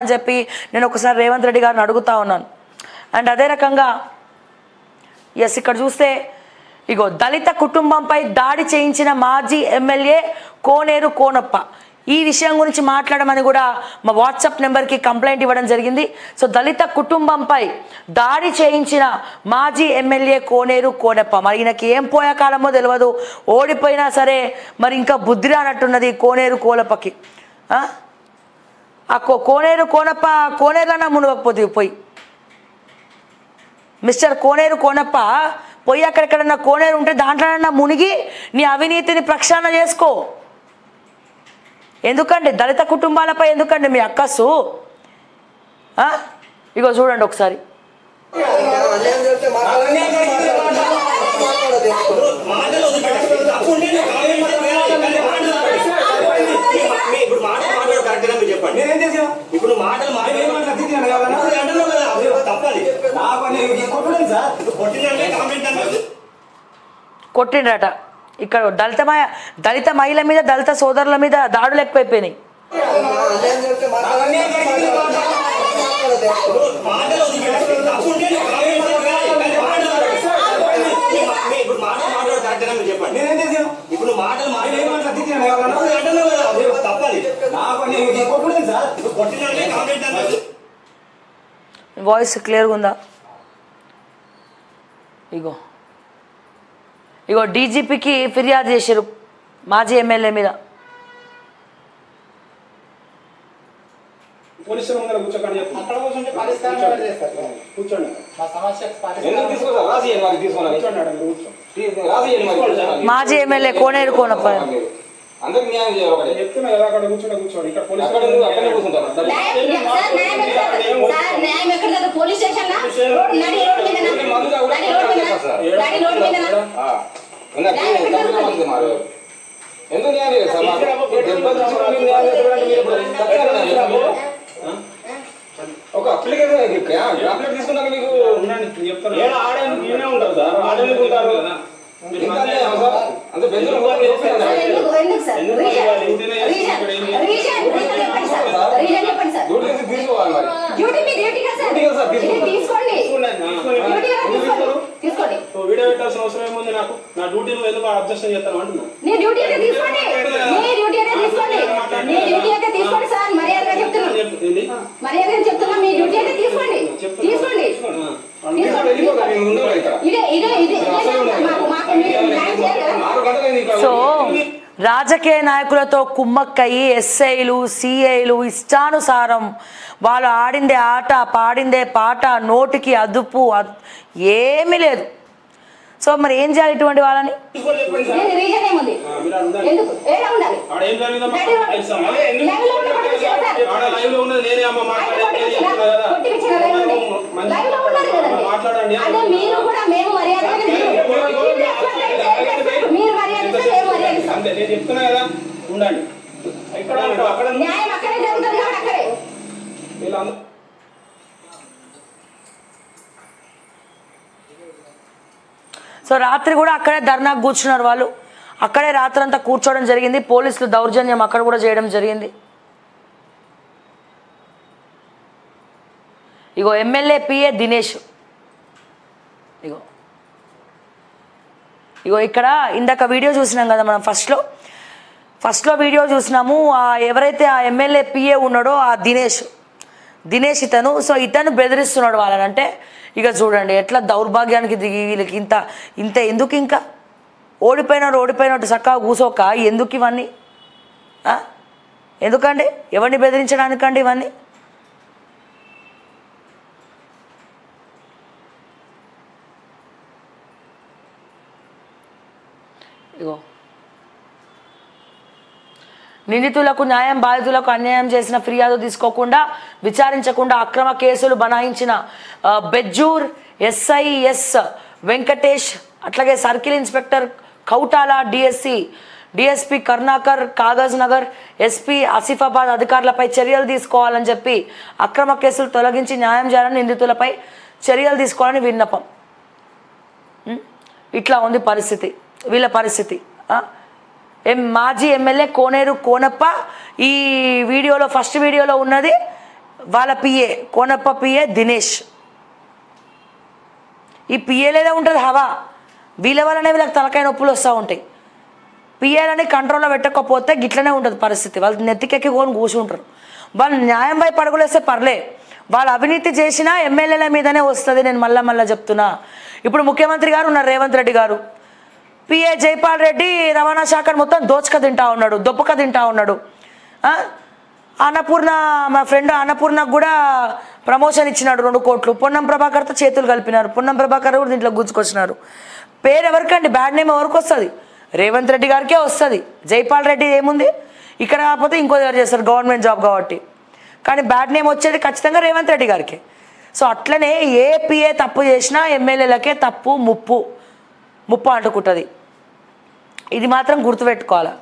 అని చెప్పి నేను ఒకసారి రేవంత్ రెడ్డి గారిని అడుగుతా ఉన్నాను. అండ్ అదే రకంగా ఎస్ ఇక్కడ చూస్తే ఇగో దళిత కుటుంబంపై దాడి చేయించిన మాజీ ఎమ్మెల్యే కోనేరు కోనప్ప ఈ విషయం గురించి మాట్లాడమని కూడా మా వాట్సాప్ నెంబర్కి కంప్లైంట్ ఇవ్వడం జరిగింది. సో దళిత కుటుంబంపై దాడి చేయించిన మాజీ ఎమ్మెల్యే కోనేరు కోనప్ప మరి ఈయనకి ఏం పోయే కాలమో తెలియదు, ఓడిపోయినా సరే మరి ఇంకా బుద్ధి రానట్టున్నది కోనేరు కోనప్పకి. ఆ కోనేరు కోనప్ప కోనేరులన్నా మునగకపోతే పోయి మిస్టర్ కోనేరు కోనప్ప పోయి అక్కడెక్కడన్నా కోనేరు ఉంటే దాంట్లోనన్నా మునిగి నీ అవినీతిని ప్రక్షాళన చేసుకో. ఎందుకండి దళిత కుటుంబాలపై ఎందుకండి మీ అక్కసు? ఇగో చూడండి ఒకసారి. కొట్టిండ్రట ఇక్కడ దళిత మహిళ మీద దళిత సోదరుల మీద దాడులు ఎక్కువైపోయినాయి. వాయిస్ క్లియర్గా ఉందా? ఇగో ఇగో డీజీపీకి ఫిర్యాదు చేశారు మాజీ ఎమ్మెల్యే మీద. మాజీ ఎమ్మెల్యే కోనేరు కోనప్ప అందరికి న్యాయం చేయాలి. చెప్తున్నా కదా అక్కడ కూర్చోండి కూర్చోండి ఇక్కడ పోలీస్ అక్కడే కూర్చుంటారు. పోలీస్ స్టేషన్ ఎందుకు న్యాయం చేయాలి సార్? ఒక అప్లికేషన్ తీసుకున్నాక మీకు చెప్తాను ఉంటారు సార్, ఆడేందుకు ఉంటారు అంత బెంచ్ వీడియో పెట్టాల్సిన అవసరం ఏముంది నాకు? నా డ్యూటీలో ఎందుకు అబ్జెక్షన్ చేస్తాను అంటున్నా. సో రాజకీయ నాయకులతో కుమ్మక్కయ్యి ఎస్ఐలు సిఐలు ఇష్టానుసారం వాళ్ళు ఆడిందే ఆట పాడిందే పాట నోటికి అదుపు ఏమీ లేదు. సో మరి ఏం చేయాలి ఇటువంటి వాళ్ళని? చెప్తున్నా కదా ఉండండి. సో రాత్రి కూడా అక్కడే ధర్నాకు కూర్చున్నారు వాళ్ళు, అక్కడే రాత్రి అంతా కూర్చోవడం జరిగింది. పోలీసులు దౌర్జన్యం అక్కడ కూడా చేయడం జరిగింది. ఇగో ఎమ్మెల్యే పిఏ దినేష్ ఇగో ఇగో ఇక్కడ ఇందాక వీడియో చూసినాం కదా మనం ఫస్ట్లో వీడియో చూసినాము. ఎవరైతే ఆ ఎమ్మెల్యే పిఏ ఉన్నాడో ఆ దినేష్ ఇతను. సో ఇతను బెదిరిస్తున్నాడు వాళ్ళని. అంటే ఇక చూడండి ఎట్లా దౌర్భాగ్యానికి దిగి వీళ్ళకి ఇంత ఎందుకు? ఇంకా ఓడిపోయినట్టు చక్కగా కూసోక ఎందుకు ఇవన్నీ? ఎందుకండి? ఎవరిని బెదిరించడానికండి ఇవన్నీ? ఇగో నిందితులకు న్యాయం, బాధితులకు అన్యాయం చేసిన ఫిర్యాదు తీసుకోకుండా విచారించకుండా అక్రమ కేసులు బనాయించిన బెజ్జూర్ ఎస్ఐ ఎస్ వెంకటేష్, అట్లాగే circle inspector Kautala, DSP Karnakar, Kagaz Nagar SP Asifabad అధికారులపై చర్యలు తీసుకోవాలని చెప్పి అక్రమ కేసులు తొలగించి న్యాయం చేయాలని నిందితులపై చర్యలు తీసుకోవాలని విన్నపం. ఇట్లా ఉంది పరిస్థితి, వీళ్ళ పరిస్థితి. మాజీ ఎమ్మెల్యే కోనేరు కోనప్ప ఈ వీడియోలో ఫస్ట్ వీడియోలో ఉన్నది వాళ్ళ పిఏ కోనప్ప పిఏ దినేష్. ఈ పిఏలేదే ఉంటుంది హవా, వీళ్ళ వల్లనే వీళ్ళకి తలకాయ నొప్పులు వస్తూ ఉంటాయి. పిఏలని కంట్రోల్లో పెట్టకపోతే గిట్లనే ఉంటుంది పరిస్థితి. వాళ్ళు నెత్తికెక్కి కూర్చుంటారు. వాళ్ళు న్యాయం వైపు అడుగులేస్తే పర్లే, వాళ్ళు అవినీతి చేసినా ఎమ్మెల్యేల మీదనే వస్తుంది. నేను మళ్ళా చెప్తున్నా. ఇప్పుడు ముఖ్యమంత్రి గారు ఉన్నారు రేవంత్ రెడ్డి గారు, పిఏ జైపాల్ రెడ్డి రవాణా శాఖను మొత్తం దోచుక తింటా ఉన్నాడు, దొప్పక తింటా ఉన్నాడు. అన్నపూర్ణ, మా ఫ్రెండ్ అన్నపూర్ణకు కూడా ప్రమోషన్ ఇచ్చినాడు 2 కోట్లు. పొన్నం ప్రభాకర్తో చేతులు కలిపినారు. పొన్నం ప్రభాకర్ కూడా దీంట్లో గుంజుకొచ్చినారు. పేరు ఎవరికండి? బ్యాడ్ నేమ్ ఎవరికి వస్తుంది? రేవంత్ రెడ్డి గారికే వస్తుంది. జైపాల్ రెడ్డి ఏముంది ఇక్కడ, కాకపోతే ఇంకో దగ్గర చేస్తారు గవర్నమెంట్ జాబ్ కాబట్టి. కానీ బ్యాడ్ నేమ్ వచ్చేది ఖచ్చితంగా రేవంత్ రెడ్డి గారికి. సో అట్లనే ఏ పిఏ తప్పు చేసినా ఎమ్మెల్యేలకే ముప్పు అంటుకుంటుంది. ఇది మాత్రం గుర్తుపెట్టుకోవాలి.